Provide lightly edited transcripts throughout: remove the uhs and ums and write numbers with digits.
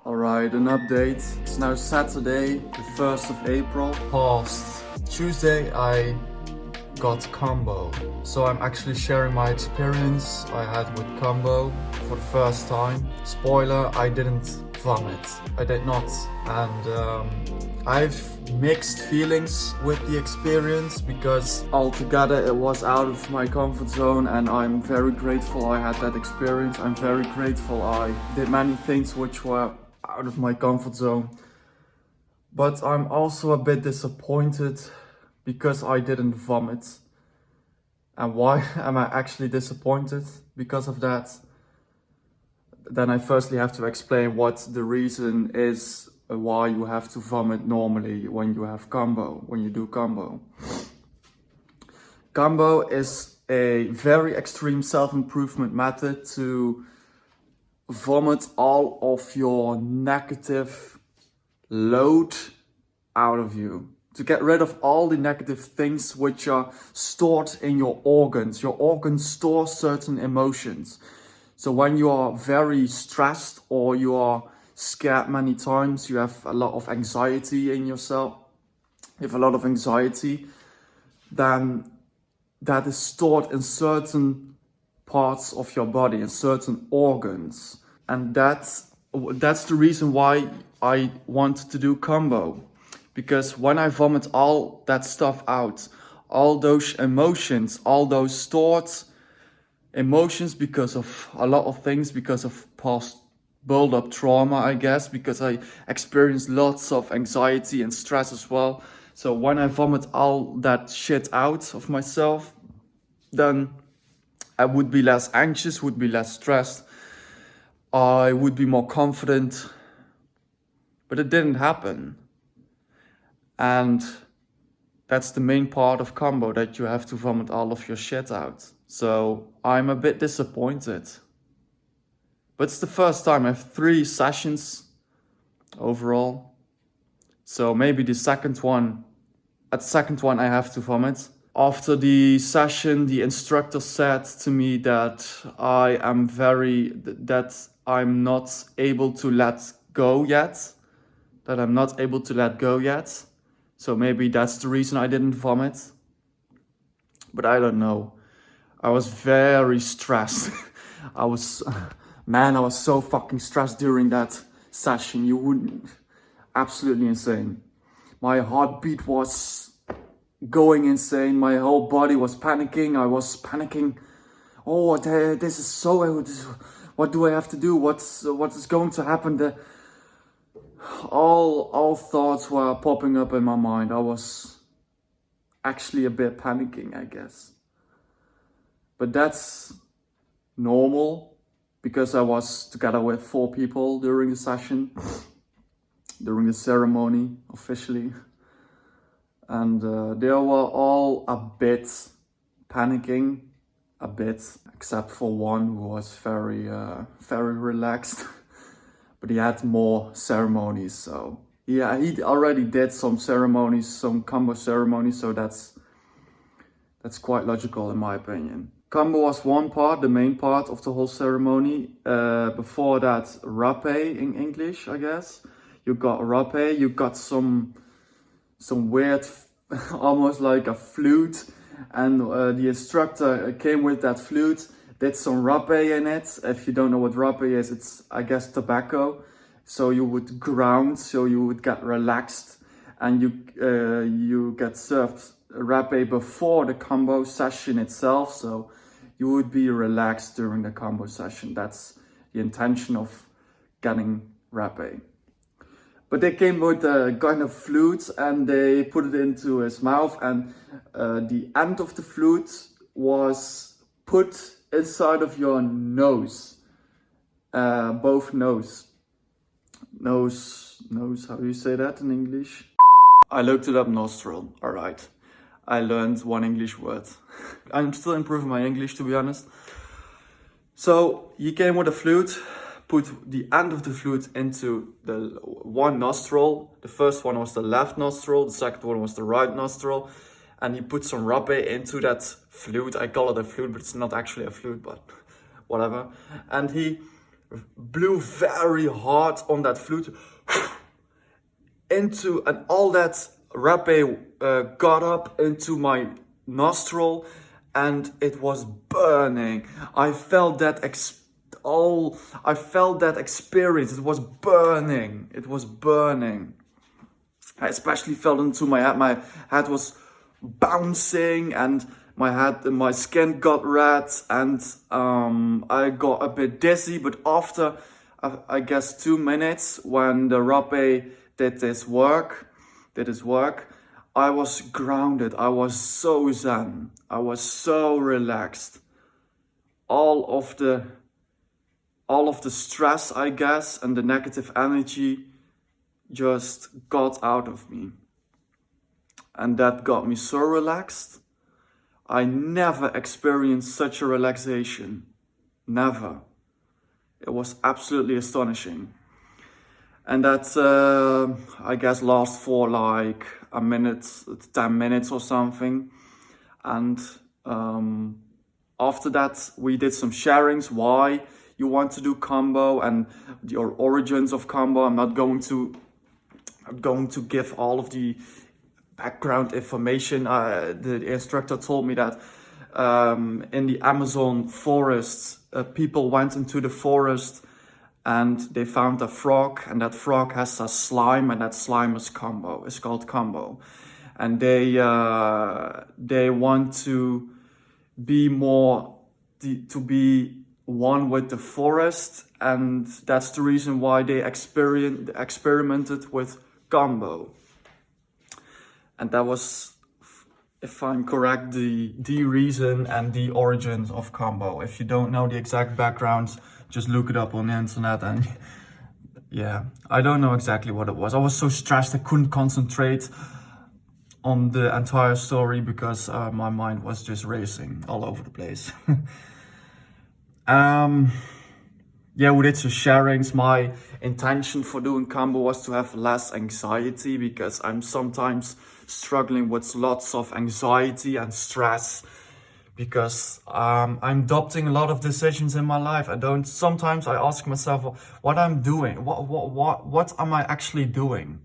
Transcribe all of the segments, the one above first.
Alright, an update. It's now Saturday, the 1st of April. Past Tuesday I got Kambo. So I'm actually sharing my experience I had with Kambo for the first time. Spoiler, I didn't vomit. I did not. And I've mixed feelings with the experience because altogether it was out of my comfort zone, and I'm very grateful I had that experience. I'm very grateful I did many things which were out of my comfort zone. But I'm also a bit disappointed because I didn't vomit. And why am I actually disappointed because of that? Then I firstly have to explain what the reason is why you have to vomit normally when you have Kambo, when you do Kambo. Kambo is a very extreme self-improvement method to vomit all of your negative load out of you. To get rid of all the negative things which are stored in your organs. Your organs store certain emotions. So when you are very stressed or you are scared many times, you have a lot of anxiety in yourself, you have a lot of anxiety, then that is stored in certain parts of your body, in certain organs. And that's the reason why I want to do Kambo. Because when I vomit all that stuff out, all those emotions, all those stored emotions because of a lot of things, because of past build-up trauma, I guess, because I experienced lots of anxiety and stress as well. So when I vomit all that shit out of myself, then I would be less anxious, would be less stressed. I would be more confident. But it didn't happen. And that's the main part of Kambo, that you have to vomit all of your shit out. So I'm a bit disappointed. But it's the first time. I have 3 sessions overall. So maybe at the second one I have to vomit. After the session, the instructor said to me that I'm not able to let go yet. So maybe that's the reason I didn't vomit. But I don't know. I was very stressed. I was so fucking stressed during that session. You wouldn't. Absolutely insane. My heartbeat was going insane. My whole body was panicking. I was panicking. Oh, this is so. What do I have to do? What is going to happen? All thoughts were popping up in my mind. I was actually a bit panicking, I guess. But that's normal because I was together with 4 people during the session, during the ceremony officially. And they were all a bit panicking, a bit, except for one who was very relaxed. But he had more ceremonies, so yeah, he already did some ceremonies, some Kambo ceremonies, so that's quite logical in my opinion. Kambo was one part, the main part of the whole ceremony. Before that, rapé in English, I guess. You got rapé, you got some weird, almost like a flute, and the instructor came with that flute. Did some rapé in it. If you don't know what rapé is, it's, I guess, tobacco. So you would ground, so you would get relaxed, and you get served rapé before the Kambo session itself. So you would be relaxed during the Kambo session. That's the intention of getting rapé. But they came with a kind of flute and they put it into his mouth, and the end of the flute was put inside of your nose, both nose, how do you say that in English? I looked it up, nostril, alright. I learned one English word. I'm still improving my English, to be honest. So he came with a flute, put the end of the flute into the one nostril. The first one was the left nostril, the second one was the right nostril. And he put some rapé into that flute. I call it a flute, but it's not actually a flute, but whatever. And he blew very hard on that flute into, and all that rapé got up into my nostril, and it was burning. I felt that I felt that experience. It was burning. It was burning. I especially felt into my head. My head was bouncing, and my skin got red, and I got a bit dizzy. But after, I guess, 2 minutes, when the rapé did his work, I was grounded. I was so zen. I was so relaxed. All of the stress, I guess, and the negative energy just got out of me. And that got me so relaxed. I never experienced such a relaxation. Never. It was absolutely astonishing. And that, I guess, lasts for like a minute, 10 minutes or something. And after that, we did some sharings, why you want to do Kambo and your origins of Kambo. I'm not going to give all of the background information. The instructor told me that in the Amazon forest, people went into the forest and they found a frog, and that frog has a slime, and that slime is Kambo. It's called Kambo, and they want to be one with the forest, and that's the reason why they experimented with Kambo. And that was, if I'm correct, the reason and the origins of Kambo. If you don't know the exact backgrounds, just look it up on the internet. And yeah, I don't know exactly what it was. I was so stressed I couldn't concentrate on the entire story because my mind was just racing all over the place. Yeah, we did some sharings. My intention for doing Kambo was to have less anxiety, because I'm sometimes struggling with lots of anxiety and stress, because I'm adopting a lot of decisions in my life. Sometimes I ask myself what I'm doing. What am I actually doing?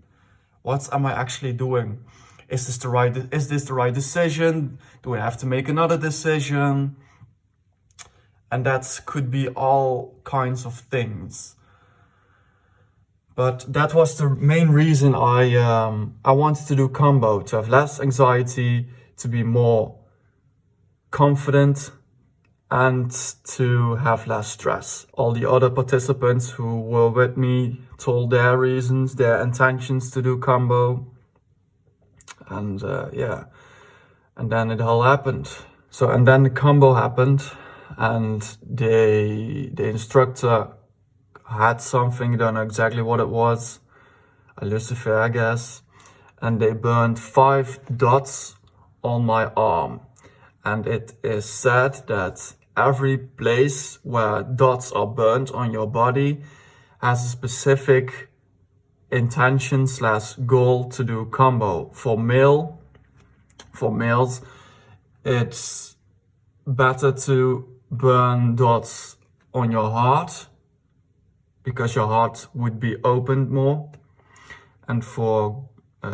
What am I actually doing? Is this the right decision? Do I have to make another decision? And that could be all kinds of things. But that was the main reason I wanted to do Kambo, to have less anxiety, to be more confident, and to have less stress. All the other participants who were with me told their reasons, their intentions to do Kambo. And yeah, and then it all happened. And then the Kambo happened. And the instructor had something, don't know exactly what it was, a lucifer, I guess, and they burned 5 dots on my arm. And it is said that every place where dots are burnt on your body has a specific intention / goal to do Kambo. For males, it's better to burn dots on your heart, because your heart would be opened more. And for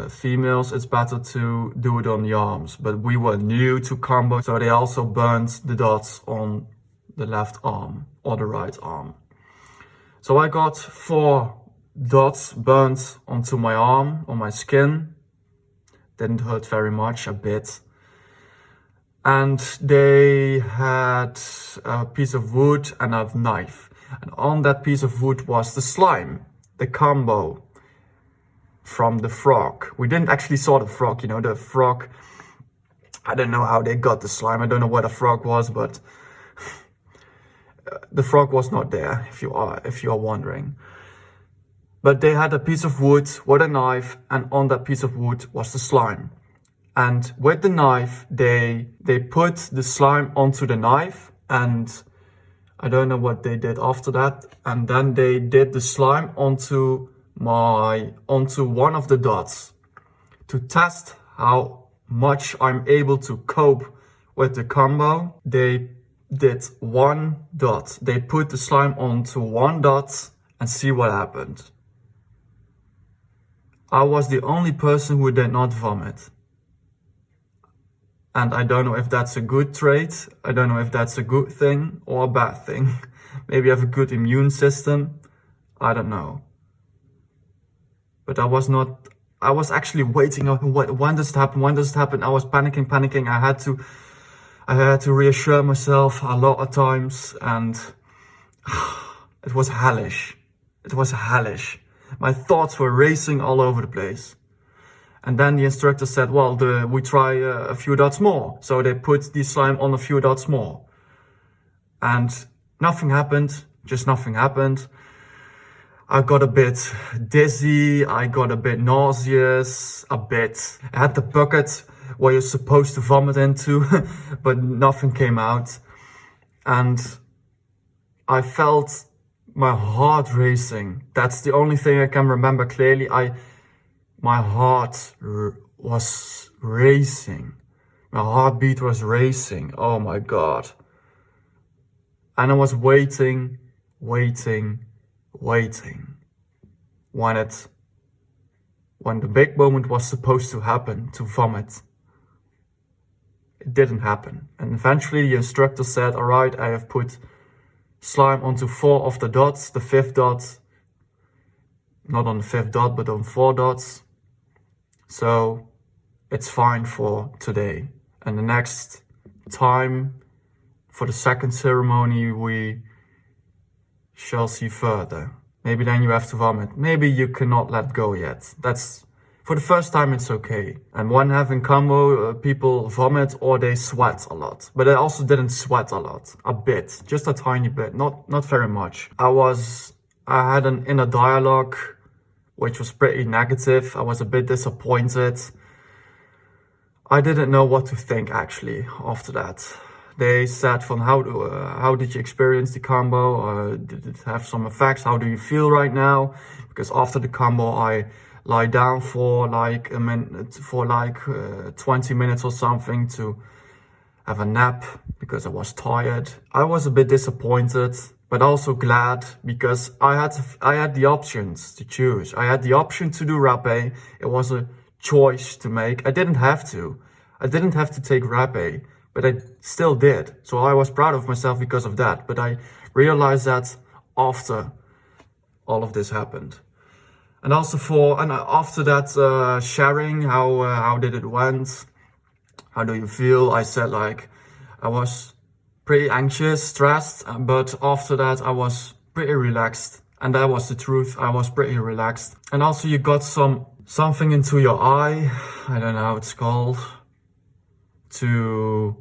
females, it's better to do it on the arms. But we were new to Kambo, so they also burned the dots on the left arm or the right arm. So I got 4 dots burnt onto my arm, on my skin. Didn't hurt very much, a bit. And they had a piece of wood and a knife. And on that piece of wood was the slime, the Kambo from the frog. We didn't actually saw the frog, the frog. I don't know how they got the slime. I don't know where the frog was, but the frog was not there, if you are wondering. But they had a piece of wood with a knife, and on that piece of wood was the slime. And with the knife, they put the slime onto the knife, and I don't know what they did after that. And then they did the slime onto one of the dots to test how much I'm able to cope with the Kambo. They did one dot. They put the slime onto one dot and see what happened. I was the only person who did not vomit. And I don't know if that's a good trait. I don't know if that's a good thing or a bad thing. Maybe I have a good immune system. I don't know. But I was actually waiting. When does it happen? When does it happen? I was panicking. I had to reassure myself a lot of times, and it was hellish. It was hellish. My thoughts were racing all over the place. And then the instructor said, well, we try a few dots more. So they put the slime on a few dots more. And nothing happened, just nothing happened. I got a bit dizzy, I got a bit nauseous, I had the bucket where you're supposed to vomit into, but nothing came out. And I felt my heart racing. That's the only thing I can remember clearly. My heart was racing. My heartbeat was racing. Oh my God. And I was waiting. When the big moment was supposed to happen, to vomit. It didn't happen. And eventually the instructor said, all right, I have put slime onto 4 of the dots. The 5th dot, not on the 5th dot, but on 4 dots. So it's fine for today. And the next time, for the second ceremony, we shall see further. Maybe then you have to vomit. Maybe you cannot let go yet. That's, for the first time, it's okay. And when having Kambo, people vomit or they sweat a lot. But I also didn't sweat a lot. A bit, just a tiny bit, not very much. I had an inner dialogue, which was pretty negative. I was a bit disappointed. I didn't know what to think actually after that. They said from how did you experience the Kambo? Did it have some effects? How do you feel right now? Because after the Kambo, I lie down for like 20 minutes or something to have a nap because I was tired. I was a bit disappointed, but also glad because I had the options to choose. I had the option to do rapé. It was a choice to make. I didn't have to. I didn't have to take rapé, but I still did. So I was proud of myself because of that. But I realized that after all of this happened. And also after that sharing, how did it went? How do you feel? I said like, I was pretty anxious, stressed, but after that I was pretty relaxed. And that was the truth. I was pretty relaxed. And also you got something into your eye. I don't know how it's called. To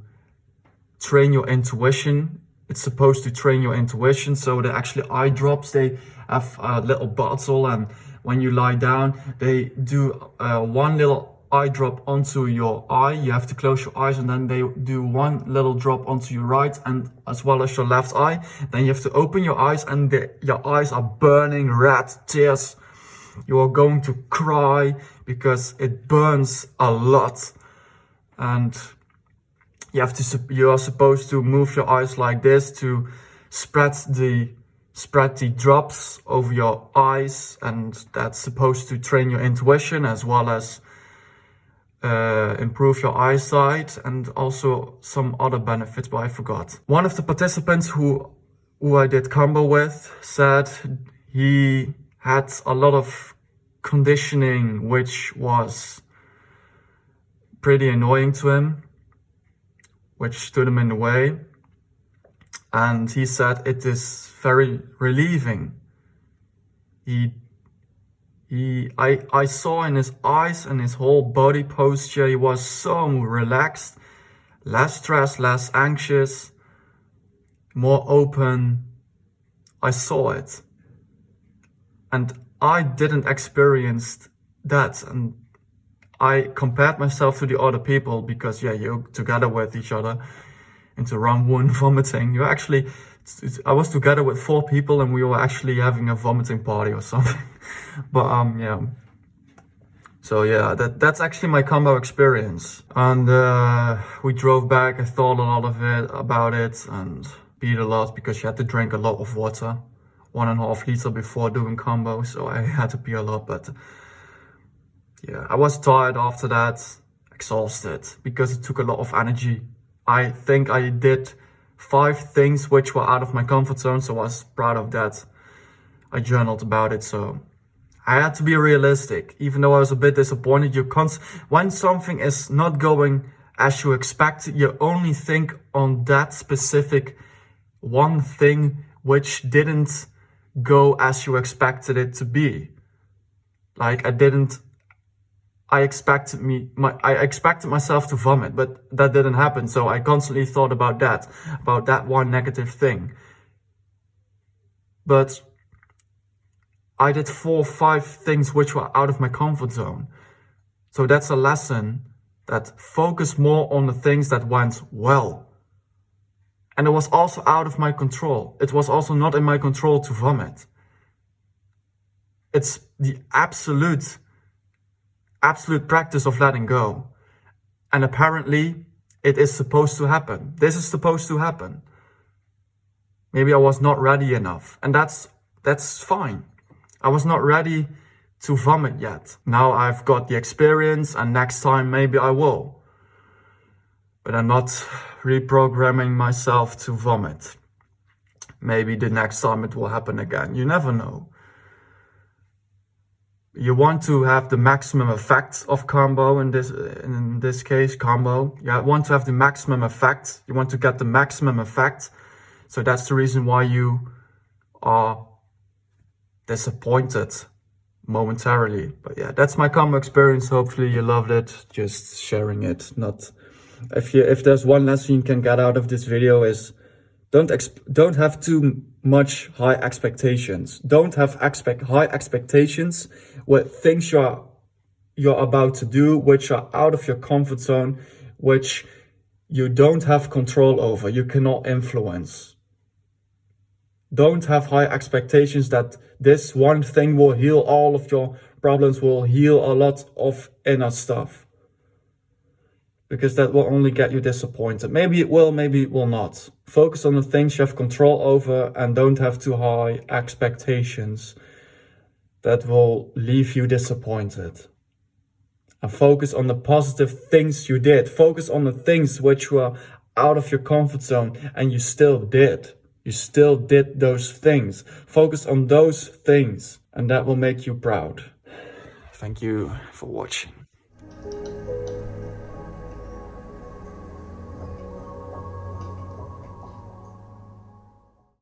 train your intuition. It's supposed to train your intuition. So they're actually eye drops. They have a little bottle, and when you lie down, they do one little eye drop onto your eye. You have to close your eyes, and then they do one little drop onto your right and as well as your left eye. Then you have to open your eyes, and your eyes are burning red, tears. You are going to cry because it burns a lot. And you are supposed to move your eyes like this to spread the drops over your eyes, and that's supposed to train your intuition as well as improve your eyesight, and also some other benefits, but I forgot. One of the participants who I did Kambo with said he had a lot of conditioning which was pretty annoying to him, which stood him in the way. And he said it is very relieving. I saw in his eyes and his whole body posture, he was so relaxed, less stressed, less anxious, more open. I saw it. And I didn't experience that. And I compared myself to the other people because, yeah, you're together with each other into round 1 vomiting. I was together with 4 people and we were actually having a vomiting party or something. But yeah. So yeah, that's actually my Kambo experience. And we drove back. I thought a lot about it and peed a lot because you had to drink a lot of water, 1.5 liters before doing Kambo. So I had to pee a lot, but yeah, I was tired after that, exhausted because it took a lot of energy. I think I did 5 things which were out of my comfort zone, so I was proud of that. I journaled about it, so I had to be realistic. Even though I was a bit disappointed, when something is not going as you expect, you only think on that specific one thing which didn't go as you expected it to be. Like I expected myself to vomit, but that didn't happen. So I constantly thought about that one negative thing. But I did 4 or 5 things which were out of my comfort zone. So that's a lesson, that focus more on the things that went well. And it was also out of my control. It was also not in my control to vomit. It's the absolute practice of letting go. And apparently it is supposed to happen. This is supposed to happen. Maybe I was not ready enough, and that's fine. I was not ready to vomit yet. Now I've got the experience, and next time maybe I will. But I'm not reprogramming myself to vomit. Maybe the next time it will happen again. You never know. You want to have the maximum effect of Kambo, in this case, Kambo. You want to have the maximum effect. You want to get the maximum effect. So that's the reason why you are disappointed momentarily. But yeah, that's my Kambo experience. Hopefully you loved it. Just sharing it. Not if there's one lesson you can get out of this video is don't have too much high expectations. Don't have high expectations with things you're about to do, which are out of your comfort zone, which you don't have control over, you cannot influence. Don't have high expectations that this one thing will heal all of your problems, will heal a lot of inner stuff. Because that will only get you disappointed. Maybe it will, maybe it will not. Focus on the things you have control over and don't have too high expectations that will leave you disappointed. And focus on the positive things you did. Focus on the things which were out of your comfort zone and you still did. You still did those things. Focus on those things and that will make you proud. Thank you for watching.